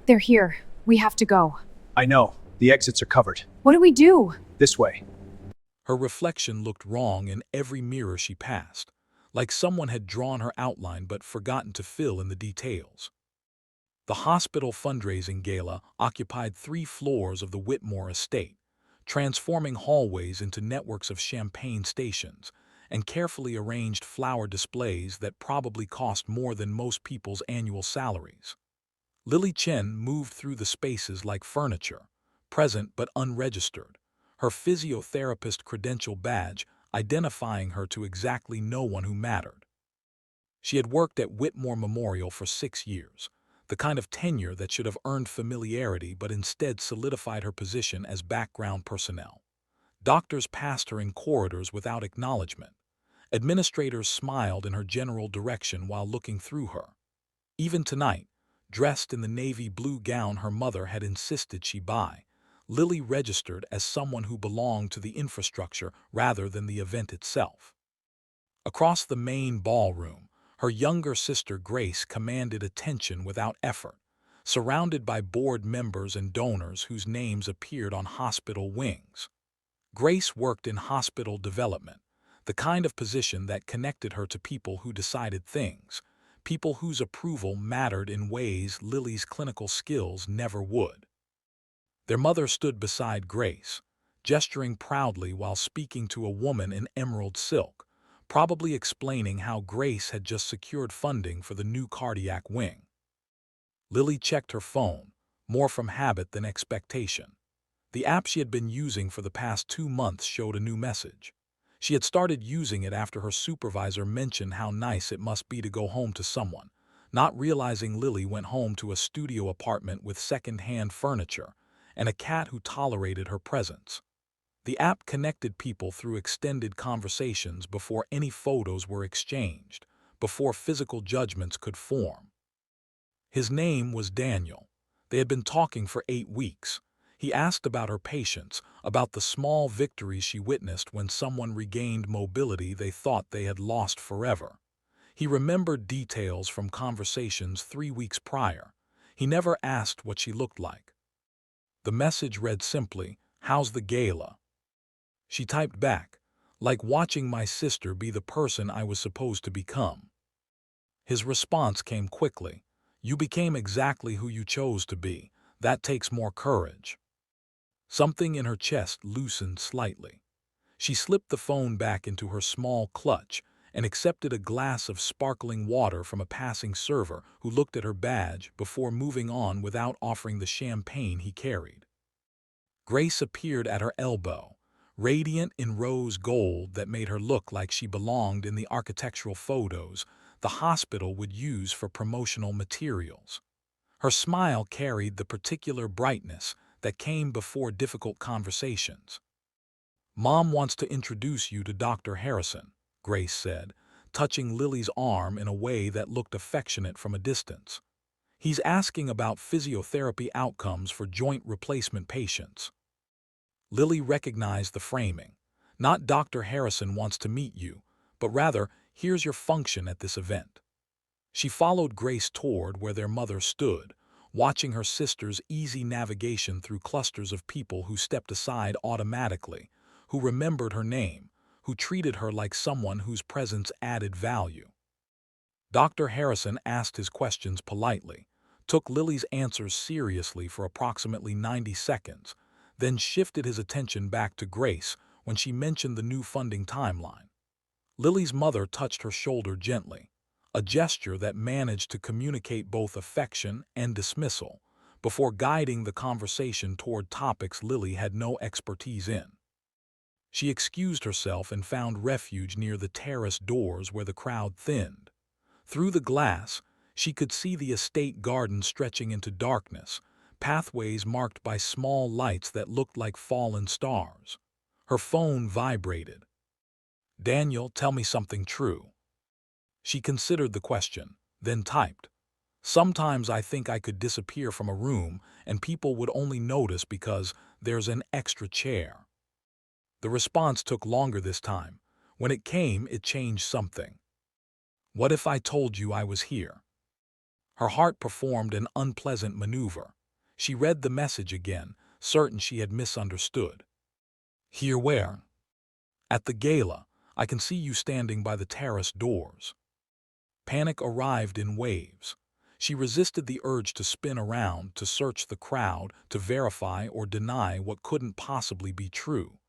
They're here. We have to go. I know. The exits are covered. What do we do? This way. Her reflection looked wrong in every mirror she passed, like someone had drawn her outline but forgotten to fill in the details. The hospital fundraising gala occupied 3 floors of the Whitmore estate, transforming hallways into networks of champagne stations and carefully arranged flower displays that probably cost more than most people's annual salaries. Chen moved through the spaces like furniture, present but unregistered, her physiotherapist credential badge identifying her to exactly no one who mattered. She had worked at Whitmore Memorial for 6 years, the kind of tenure that should have earned familiarity but instead solidified her position as background personnel. Doctors passed her in corridors without acknowledgement. Administrators smiled in her general direction while looking through her. Even tonight, dressed in the navy blue gown her mother had insisted she buy, Lily registered as someone who belonged to the infrastructure rather than the event itself. Across the main ballroom, her younger sister Grace commanded attention without effort, surrounded by board members and donors whose names appeared on hospital wings. Grace worked in hospital development, the kind of position that connected her to people who decided things, people whose approval mattered in ways Lily's clinical skills never would. Their mother stood beside Grace, gesturing proudly while speaking to a woman in emerald silk, probably explaining how Grace had just secured funding for the new cardiac wing. Lily checked her phone, more from habit than expectation. The app she had been using for the past 2 months showed a new message. She had started using it after her supervisor mentioned how nice it must be to go home to someone, not realizing Lily went home to a studio apartment with second-hand furniture and a cat who tolerated her presence. The app connected people through extended conversations before any photos were exchanged, before physical judgments could form. His name was Daniel. They had been talking for 8 weeks. He asked about her patience, about the small victories she witnessed when someone regained mobility they thought they had lost forever. He remembered details from conversations 3 weeks prior. He never asked what she looked like. The message read simply, "How's the gala?" She typed back, "Like watching my sister be the person I was supposed to become." His response came quickly, "You became exactly who you chose to be. That takes more courage." Something in her chest loosened slightly. She slipped the phone back into her small clutch and accepted a glass of sparkling water from a passing server who looked at her badge before moving on without offering the champagne he carried. Grace appeared at her elbow, radiant in rose gold that made her look like she belonged in the architectural photos the hospital would use for promotional materials. Her smile carried the particular brightness that came before difficult conversations. "Mom wants to introduce you to Dr. Harrison," Grace said, touching Lily's arm in a way that looked affectionate from a distance. "He's asking about physiotherapy outcomes for joint replacement patients." Lily recognized the framing. Not "Dr. Harrison wants to meet you," but rather, "Here's your function at this event." She followed Grace toward where their mother stood, watching her sister's easy navigation through clusters of people who stepped aside automatically, who remembered her name, who treated her like someone whose presence added value. Dr. Harrison asked his questions politely, took Lily's answers seriously for approximately 90 seconds, then shifted his attention back to Grace when she mentioned the new funding timeline. Lily's mother touched her shoulder gently, a gesture that managed to communicate both affection and dismissal, before guiding the conversation toward topics Lily had no expertise in. She excused herself and found refuge near the terrace doors where the crowd thinned. Through the glass, she could see the estate garden stretching into darkness, pathways marked by small lights that looked like fallen stars. Her phone vibrated. "Daniel, tell me something true." She considered the question, then typed, "Sometimes I think I could disappear from a room and people would only notice because there's an extra chair." The response took longer this time. When it came, it changed something. "What if I told you I was here?" Her heart performed an unpleasant maneuver. She read the message again, certain she had misunderstood. Here where? At the gala. I can see you standing by the terrace doors. Panic arrived in waves. She resisted the urge to spin around, to search the crowd, to verify or deny what couldn't possibly be true.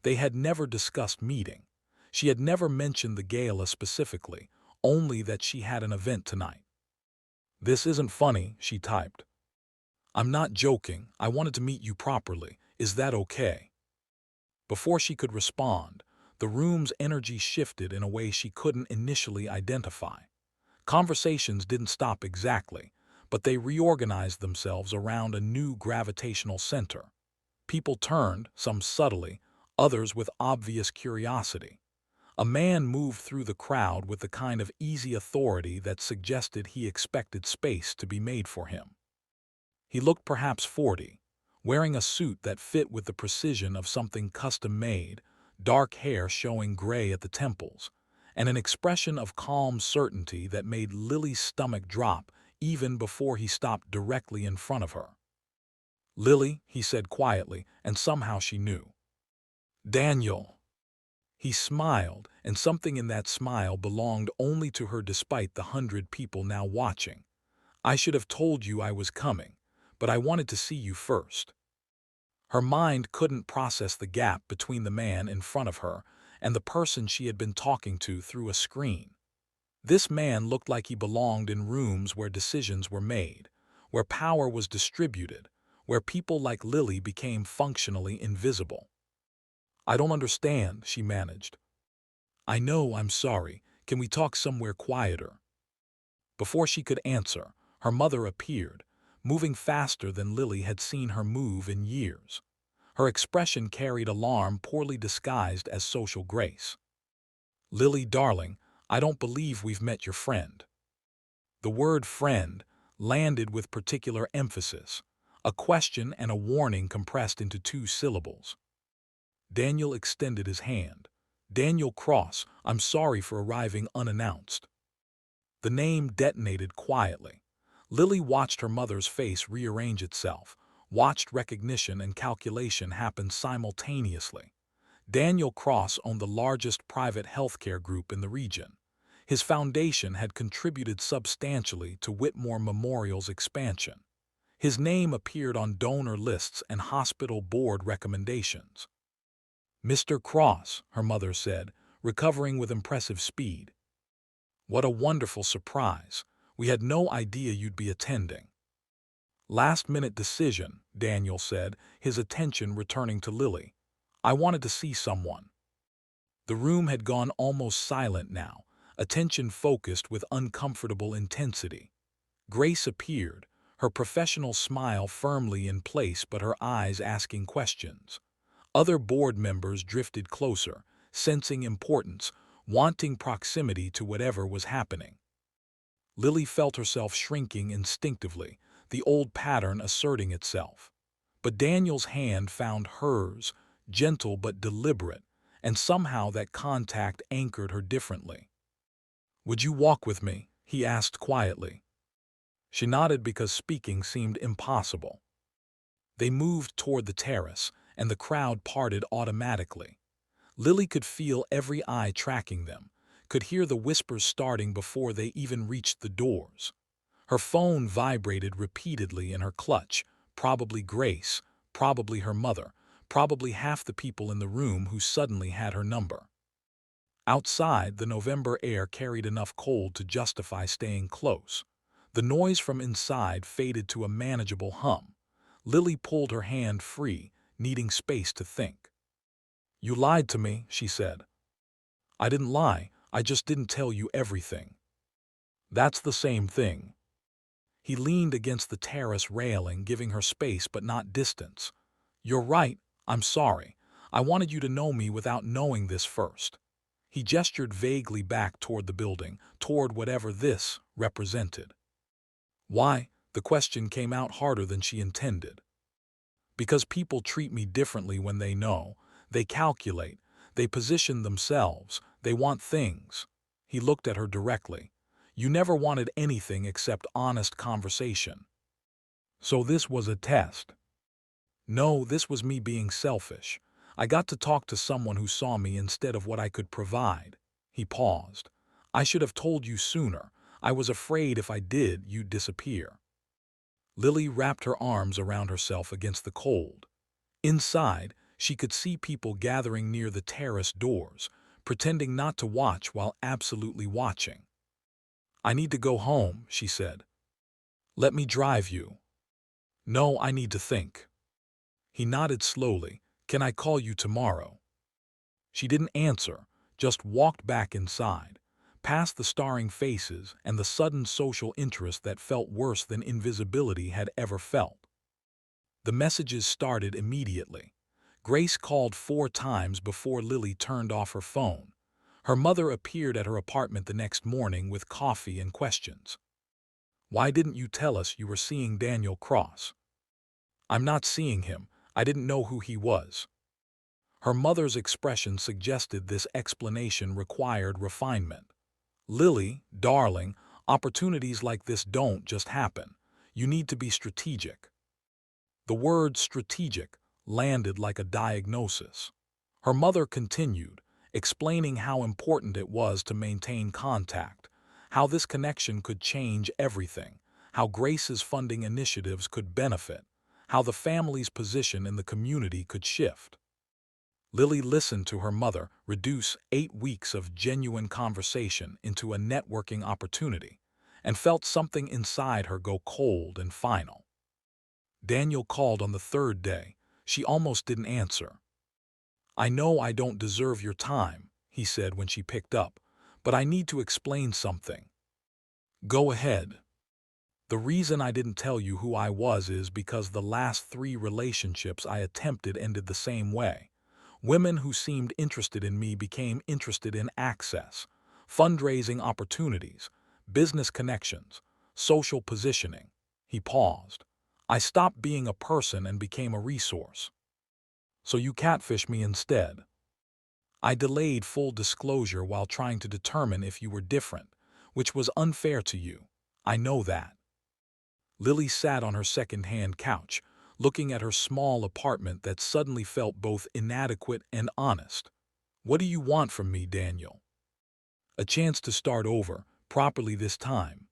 They had never discussed meeting. She had never mentioned the gala specifically, only that she had an event tonight. "This isn't funny," she typed. "I'm not joking. I wanted to meet you properly. Is that okay?" Before she could respond, the room's energy shifted in a way she couldn't initially identify. Conversations didn't stop exactly, but they reorganized themselves around a new gravitational center. People turned, some subtly, others with obvious curiosity. A man moved through the crowd with the kind of easy authority that suggested he expected space to be made for him. He looked perhaps 40, wearing a suit that fit with the precision of something custom-made, dark hair showing gray at the temples, and an expression of calm certainty that made Lily's stomach drop even before he stopped directly in front of her. "Lily," he said quietly, and somehow she knew. "Daniel." He smiled, and something in that smile belonged only to her despite the 100 people now watching. "I should have told you I was coming, but I wanted to see you first." Her mind couldn't process the gap between the man in front of her and the person she had been talking to through a screen. This man looked like he belonged in rooms where decisions were made, where power was distributed, where people like Lily became functionally invisible. "I don't understand," she managed. "I know, I'm sorry. Can we talk somewhere quieter?" Before she could answer, her mother appeared, moving faster than Lily had seen her move in years. Her expression carried alarm poorly disguised as social grace. "Lily, darling, I don't believe we've met your friend." The word friend landed with particular emphasis, a question and a warning compressed into 2 syllables. Daniel extended his hand. "Daniel Cross, I'm sorry for arriving unannounced." The name detonated quietly. Lily watched her mother's face rearrange itself, watched recognition and calculation happen simultaneously. Daniel Cross owned the largest private healthcare group in the region. His foundation had contributed substantially to Whitmore Memorial's expansion. His name appeared on donor lists and hospital board recommendations. "Mr. Cross," her mother said, recovering with impressive speed. "What a wonderful surprise. We had no idea you'd be attending." "Last-minute decision," Daniel said, his attention returning to Lily. "I wanted to see someone." The room had gone almost silent now, attention focused with uncomfortable intensity. Grace appeared, her professional smile firmly in place but her eyes asking questions. Other board members drifted closer, sensing importance, wanting proximity to whatever was happening. Lily felt herself shrinking instinctively, the old pattern asserting itself. But Daniel's hand found hers, gentle but deliberate, and somehow that contact anchored her differently. "Would you walk with me?" he asked quietly. She nodded because speaking seemed impossible. They moved toward the terrace, and the crowd parted automatically. Lily could feel every eye tracking them, could hear the whispers starting before they even reached the doors. Her phone vibrated repeatedly in her clutch, probably Grace, probably her mother, probably half the people in the room who suddenly had her number. Outside, the November air carried enough cold to justify staying close. The noise from inside faded to a manageable hum. Lily pulled her hand free, needing space to think. "You lied to me," she said. "I didn't lie, I just didn't tell you everything." "That's the same thing." He leaned against the terrace railing, giving her space but not distance. "You're right, I'm sorry. I wanted you to know me without knowing this first." He gestured vaguely back toward the building, toward whatever this represented. "Why?" The question came out harder than she intended. "Because people treat me differently when they know. They calculate, they position themselves, they want things." He looked at her directly. You never wanted anything except honest conversation. So this was a test. No, this was me being selfish. I got to talk to someone who saw me instead of what I could provide. He paused. I should have told you sooner. I was afraid if I did, you'd disappear. Lily wrapped her arms around herself against the cold. Inside, she could see people gathering near the terrace doors, pretending not to watch while absolutely watching. I need to go home, she said. Let me drive you. No, I need to think. He nodded slowly. Can I call you tomorrow? She didn't answer, just walked back inside, past the staring faces and the sudden social interest that felt worse than invisibility had ever felt. The messages started immediately. Grace called 4 times before Lily turned off her phone. Her mother appeared at her apartment the next morning with coffee and questions. Why didn't you tell us you were seeing Daniel Cross? I'm not seeing him. I didn't know who he was. Her mother's expression suggested this explanation required refinement. Lily, darling, opportunities like this don't just happen. You need to be strategic. The word strategic landed like a diagnosis. Her mother continued, explaining how important it was to maintain contact, how this connection could change everything, how Grace's funding initiatives could benefit, how the family's position in the community could shift. Lily listened to her mother reduce 8 weeks of genuine conversation into a networking opportunity, and felt something inside her go cold and final. Daniel called on the 3rd day. She almost didn't answer. I know I don't deserve your time, he said when she picked up, but I need to explain something. Go ahead. The reason I didn't tell you who I was is because the last 3 relationships I attempted ended the same way. Women who seemed interested in me became interested in access, fundraising opportunities, business connections, social positioning. He paused. I stopped being a person and became a resource. So you catfished me instead. I delayed full disclosure while trying to determine if you were different, which was unfair to you. I know that. Lily sat on her second-hand couch, looking at her small apartment that suddenly felt both inadequate and honest. What do you want from me, Daniel? A chance to start over, properly this time.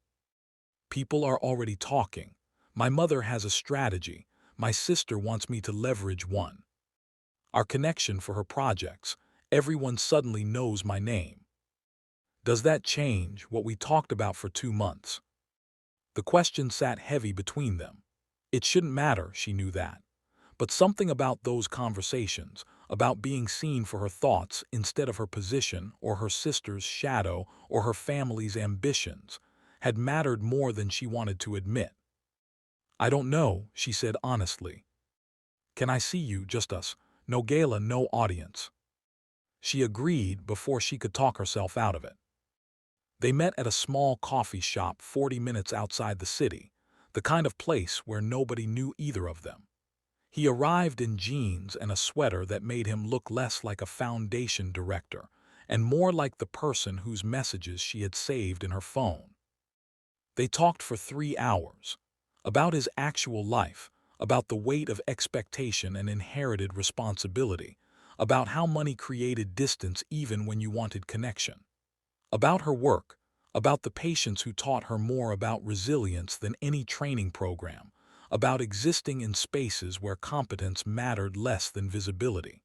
People are already talking. My mother has a strategy. My sister wants me to leverage one. Our connection for her projects. Everyone suddenly knows my name. Does that change what we talked about for 2 months? The question sat heavy between them. It shouldn't matter, she knew that. But something about those conversations, about being seen for her thoughts instead of her position or her sister's shadow or her family's ambitions, had mattered more than she wanted to admit. I don't know, she said honestly. Can I see you, just us? No gala, no audience. She agreed before she could talk herself out of it. They met at a small coffee shop 40 minutes outside the city, the kind of place where nobody knew either of them. He arrived in jeans and a sweater that made him look less like a foundation director and more like the person whose messages she had saved in her phone. They talked for 3 hours, about his actual life, about the weight of expectation and inherited responsibility, about how money created distance even when you wanted connection, about her work, about the patients who taught her more about resilience than any training program, about existing in spaces where competence mattered less than visibility.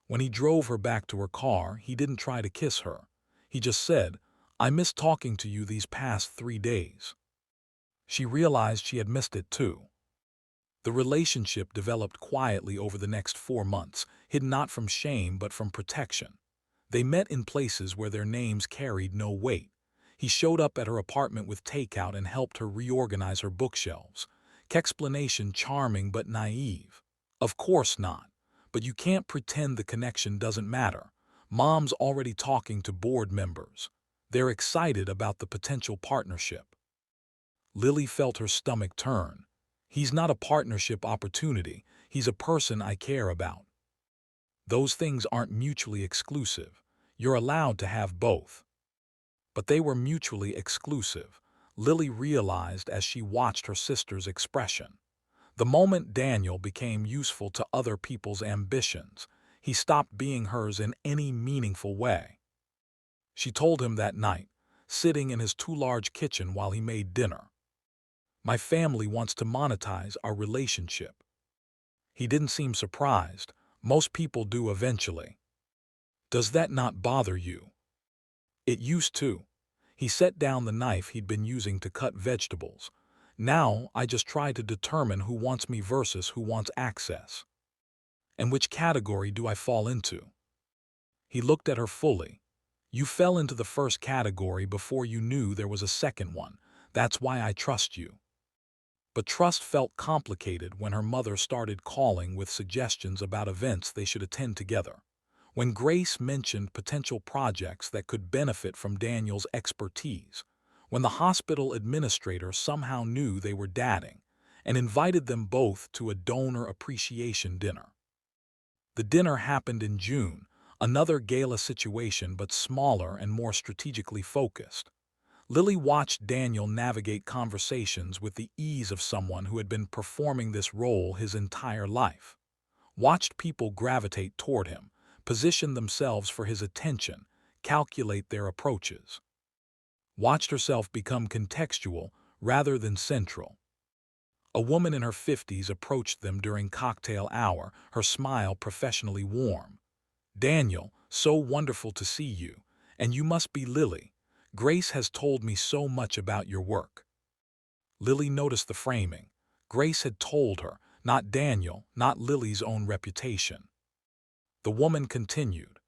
When he drove her back to her car, he didn't try to kiss her. He just said, I miss talking to you these past 3 days. She realized she had missed it too. The relationship developed quietly over the next 4 months, hidden not from shame but from protection. They met in places where their names carried no weight. He showed up at her apartment with takeout and helped her reorganize her bookshelves. Explanation charming but naive. Of course not. But you can't pretend the connection doesn't matter. Mom's already talking to board members. They're excited about the potential partnership. Lily felt her stomach turn. He's not a partnership opportunity. He's a person I care about. Those things aren't mutually exclusive. You're allowed to have both. But they were mutually exclusive, Lily realized as she watched her sister's expression. The moment Daniel became useful to other people's ambitions, he stopped being hers in any meaningful way. She told him that night, sitting in his too-large kitchen while he made dinner. "My family wants to monetize our relationship." He didn't seem surprised. Most people do eventually. "Does that not bother you?" "It used to." He set down the knife he'd been using to cut vegetables. "Now I just try to determine who wants me versus who wants access. And which category do I fall into?" He looked at her fully. "You fell into the first category before you knew there was a second one. That's why I trust you." But trust felt complicated when her mother started calling with suggestions about events they should attend together. When Grace mentioned potential projects that could benefit from Daniel's expertise. When the hospital administrator somehow knew they were dating and invited them both to a donor appreciation dinner. The dinner happened in June, another gala situation but smaller and more strategically focused. Lily watched Daniel navigate conversations with the ease of someone who had been performing this role his entire life. Watched people gravitate toward him, position themselves for his attention, calculate their approaches. Watched herself become contextual rather than central. A woman in her 50s approached them during cocktail hour, her smile professionally warm. "Daniel, so wonderful to see you. And you must be Lily. Grace has told me so much about your work." Lily noticed the framing. Grace had told her, not Daniel, not Lily's own reputation. The woman continued,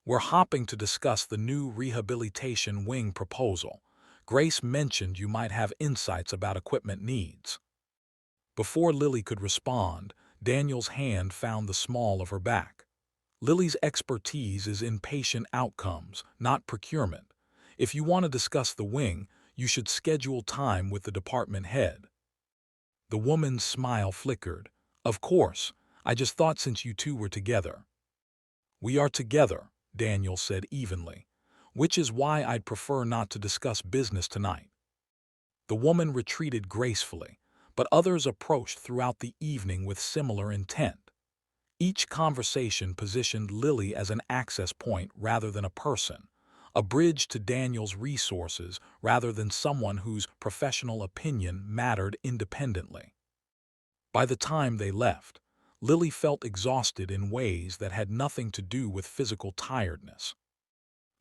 "We're hopping to discuss the new rehabilitation wing proposal. Grace mentioned you might have insights about equipment needs." Before Lily could respond, Daniel's hand found the small of her back. "Lily's expertise is in patient outcomes, not procurement. If you want to discuss the wing, you should schedule time with the department head." The woman's smile flickered. "Of course, I just thought since you two were together." "We are together," Daniel said evenly, "which is why I'd prefer not to discuss business tonight." The woman retreated gracefully, but others approached throughout the evening with similar intent. Each conversation positioned Lily as an access point rather than a person, a bridge to Daniel's resources rather than someone whose professional opinion mattered independently. By the time they left, Lily felt exhausted in ways that had nothing to do with physical tiredness.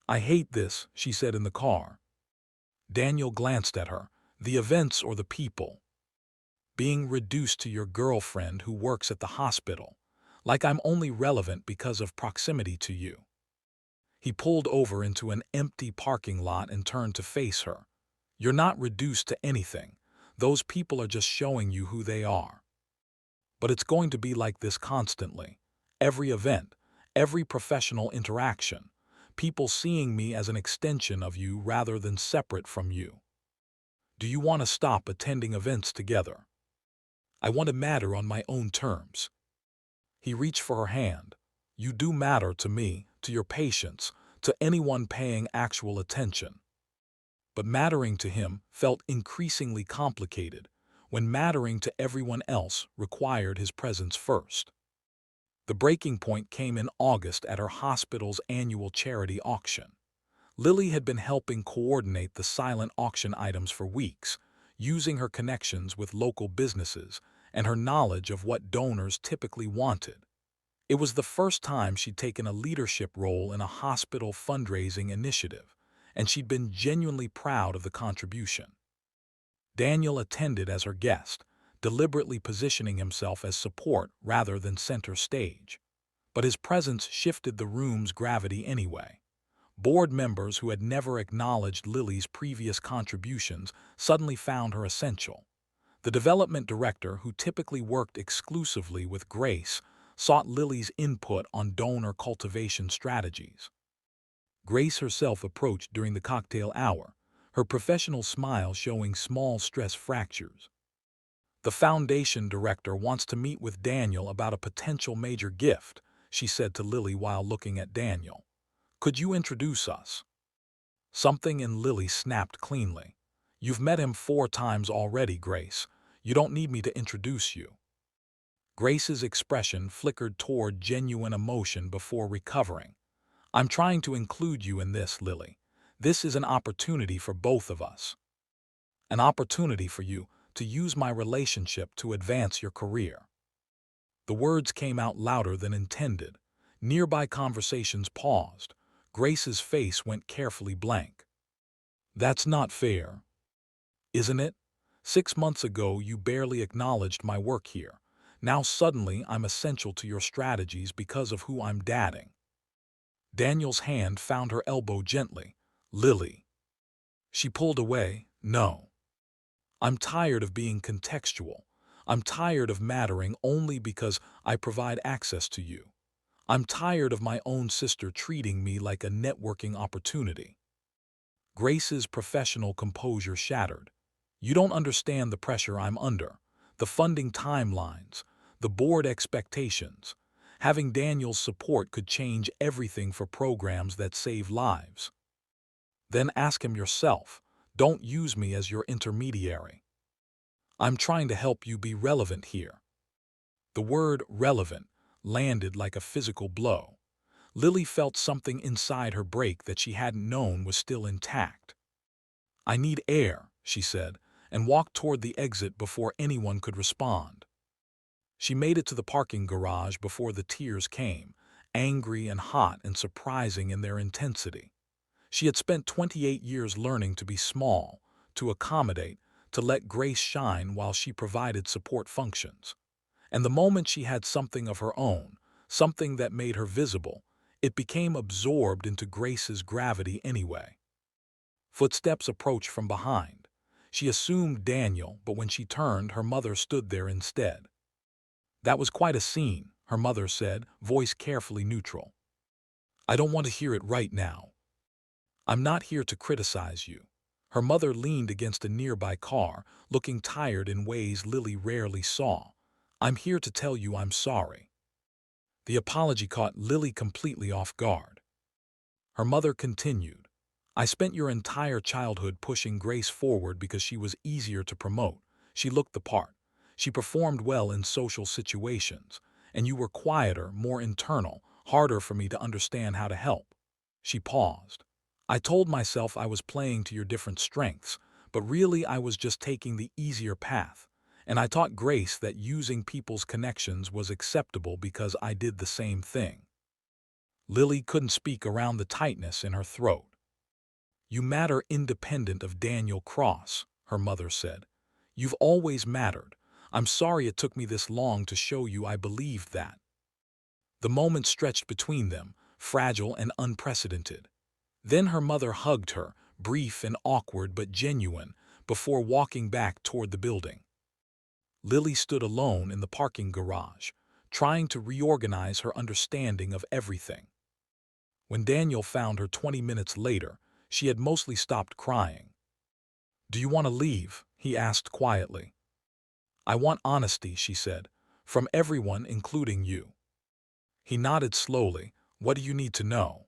"I hate this," she said in the car. Daniel glanced at her. "The events or the people?" "Being reduced to your girlfriend who works at the hospital. Like I'm only relevant because of proximity to you." He pulled over into an empty parking lot and turned to face her. "You're not reduced to anything. Those people are just showing you who they are. But it's going to be like this constantly. Every event, every professional interaction, people seeing me as an extension of you rather than separate from you. Do you want to stop attending events together? I want to matter on my own terms." He reached for her hand. "You do matter to me, to your patients, to anyone paying actual attention." But mattering to him felt increasingly complicated when mattering to everyone else required his presence first. The breaking point came in August at her hospital's annual charity auction. Lily had been helping coordinate the silent auction items for weeks, using her connections with local businesses and her knowledge of what donors typically wanted. It was the first time she'd taken a leadership role in a hospital fundraising initiative, and she'd been genuinely proud of the contribution. Daniel attended as her guest, deliberately positioning himself as support rather than center stage. But his presence shifted the room's gravity anyway. Board members who had never acknowledged Lily's previous contributions suddenly found her essential. The development director, who typically worked exclusively with Grace, sought Lily's input on donor cultivation strategies. Grace herself approached during the cocktail hour, her professional smile showing small stress fractures. "The foundation director wants to meet with Daniel about a potential major gift," she said to Lily while looking at Daniel. "Could you introduce us?" Something in Lily snapped cleanly. You've met him 4 times already, Grace. You don't need me to introduce you. Grace's expression flickered toward genuine emotion before recovering. I'm trying to include you in this, Lily. This is an opportunity for both of us. An opportunity for you to use my relationship to advance your career. The words came out louder than intended. Nearby conversations paused. Grace's face went carefully blank. That's not fair, isn't it? 6 months ago, you barely acknowledged my work here. Now suddenly I'm essential to your strategies because of who I'm dating. Daniel's hand found her elbow gently. Lily. She pulled away. No. I'm tired of being contextual. I'm tired of mattering only because I provide access to you. I'm tired of my own sister treating me like a networking opportunity. Grace's professional composure shattered. You don't understand the pressure I'm under, the funding timelines, the board expectations. Having Daniel's support could change everything for programs that save lives. Then ask him yourself. Don't use me as your intermediary. I'm trying to help you be relevant here. The word relevant landed like a physical blow. Lily felt something inside her break that she hadn't known was still intact. I need air, she said, and walked toward the exit before anyone could respond. She made it to the parking garage before the tears came, angry and hot and surprising in their intensity. She had spent 28 years learning to be small, to accommodate, to let Grace shine while she provided support functions. And the moment she had something of her own, something that made her visible, it became absorbed into Grace's gravity anyway. Footsteps approached from behind. She assumed Daniel, but when she turned, her mother stood there instead. That was quite a scene, her mother said, voice carefully neutral. I don't want to hear it right now. I'm not here to criticize you. Her mother leaned against a nearby car, looking tired in ways Lily rarely saw. I'm here to tell you I'm sorry. The apology caught Lily completely off guard. Her mother continued. I spent your entire childhood pushing Grace forward because she was easier to promote. She looked the part. She performed well in social situations. And you were quieter, more internal, harder for me to understand how to help. She paused. I told myself I was playing to your different strengths, but really I was just taking the easier path. And I taught Grace that using people's connections was acceptable because I did the same thing. Lily couldn't speak around the tightness in her throat. You matter independent of Daniel Cross, her mother said. You've always mattered. I'm sorry it took me this long to show you I believed that. The moment stretched between them, fragile and unprecedented. Then her mother hugged her, brief and awkward but genuine, before walking back toward the building. Lily stood alone in the parking garage, trying to reorganize her understanding of everything. When Daniel found her 20 minutes later, she had mostly stopped crying. Do you want to leave? He asked quietly. I want honesty, she said, from everyone, including you. He nodded slowly. What do you need to know?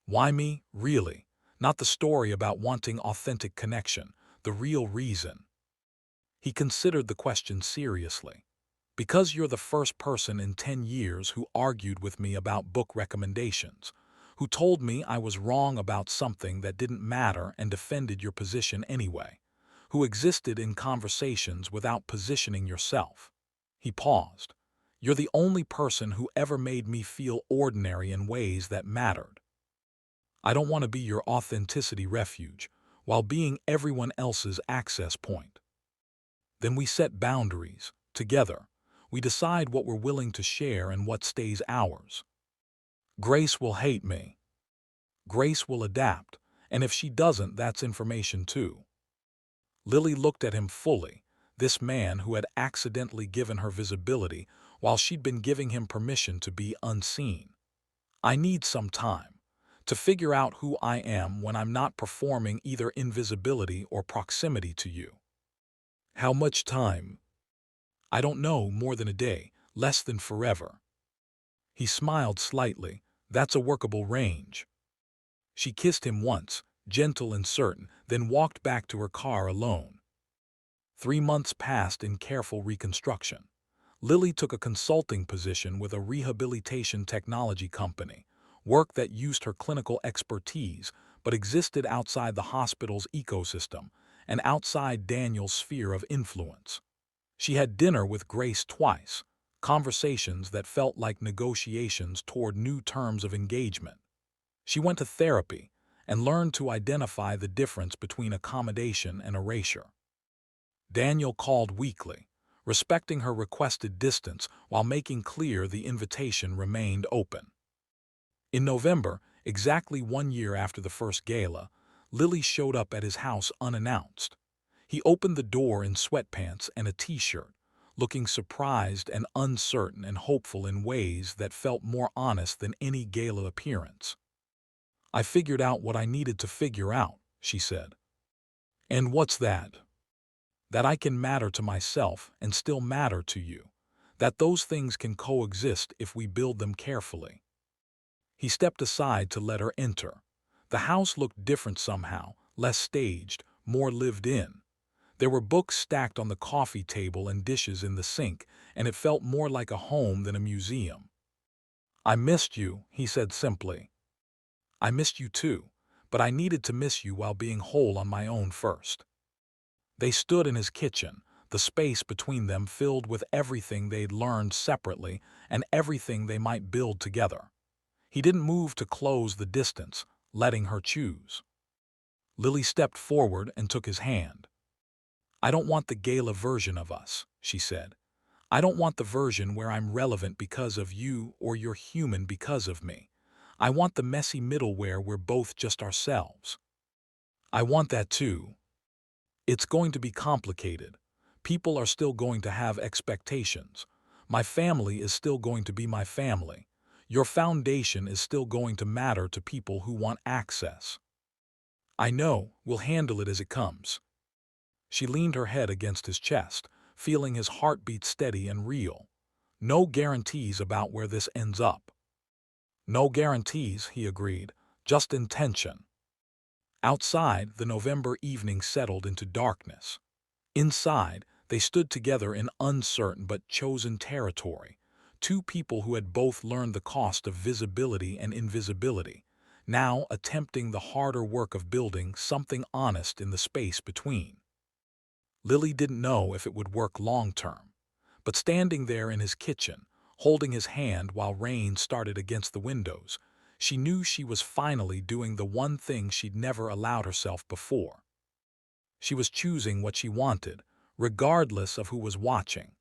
Why me, really? Not the story about wanting authentic connection, the real reason. He considered the question seriously. Because you're the first person in 10 years who argued with me about book recommendations, who told me I was wrong about something that didn't matter and defended your position anyway, who existed in conversations without positioning yourself. He paused. You're the only person who ever made me feel ordinary in ways that mattered. I don't want to be your authenticity refuge, while being everyone else's access point. Then we set boundaries, together. We decide what we're willing to share and what stays ours. Grace will hate me. Grace will adapt, and if she doesn't, that's information too. Lily looked at him fully, this man who had accidentally given her visibility while she'd been giving him permission to be unseen. I need some time to figure out who I am when I'm not performing either invisibility or proximity to you. How much time? I don't know, more than a day, less than forever. He smiled slightly. That's a workable range. She kissed him once, gentle and certain, then walked back to her car alone. 3 months passed in careful reconstruction. Lily took a consulting position with a rehabilitation technology company, work that used her clinical expertise but existed outside the hospital's ecosystem and outside Daniel's sphere of influence. She had dinner with Grace twice, conversations that felt like negotiations toward new terms of engagement. She went to therapy and learned to identify the difference between accommodation and erasure. Daniel called weekly, respecting her requested distance while making clear the invitation remained open. In November, exactly 1 year after the first gala, Lily showed up at his house unannounced. He opened the door in sweatpants and a t-shirt, looking surprised and uncertain and hopeful in ways that felt more honest than any gala appearance. "I figured out what I needed to figure out," she said. "And what's that?" "That I can matter to myself and still matter to you. That those things can coexist if we build them carefully." He stepped aside to let her enter. The house looked different somehow, less staged, more lived in. There were books stacked on the coffee table and dishes in the sink, and it felt more like a home than a museum. "I missed you," he said simply. "I missed you too, but I needed to miss you while being whole on my own first." They stood in his kitchen, the space between them filled with everything they'd learned separately and everything they might build together. He didn't move to close the distance, letting her choose. Lily stepped forward and took his hand. "I don't want the gala version of us," she said. "I don't want the version where I'm relevant because of you or you're human because of me. I want the messy middle where we're both just ourselves." "I want that too. It's going to be complicated. People are still going to have expectations. My family is still going to be my family. Your foundation is still going to matter to people who want access. I know, we'll handle it as it comes." She leaned her head against his chest, feeling his heartbeat steady and real. "No guarantees about where this ends up." "No guarantees," he agreed, "just intention." Outside, the November evening settled into darkness. Inside, they stood together in uncertain but chosen territory, two people who had both learned the cost of visibility and invisibility, now attempting the harder work of building something honest in the space between. Lily didn't know if it would work long-term, but standing there in his kitchen, holding his hand while rain started against the windows, she knew she was finally doing the one thing she'd never allowed herself before. She was choosing what she wanted, regardless of who was watching.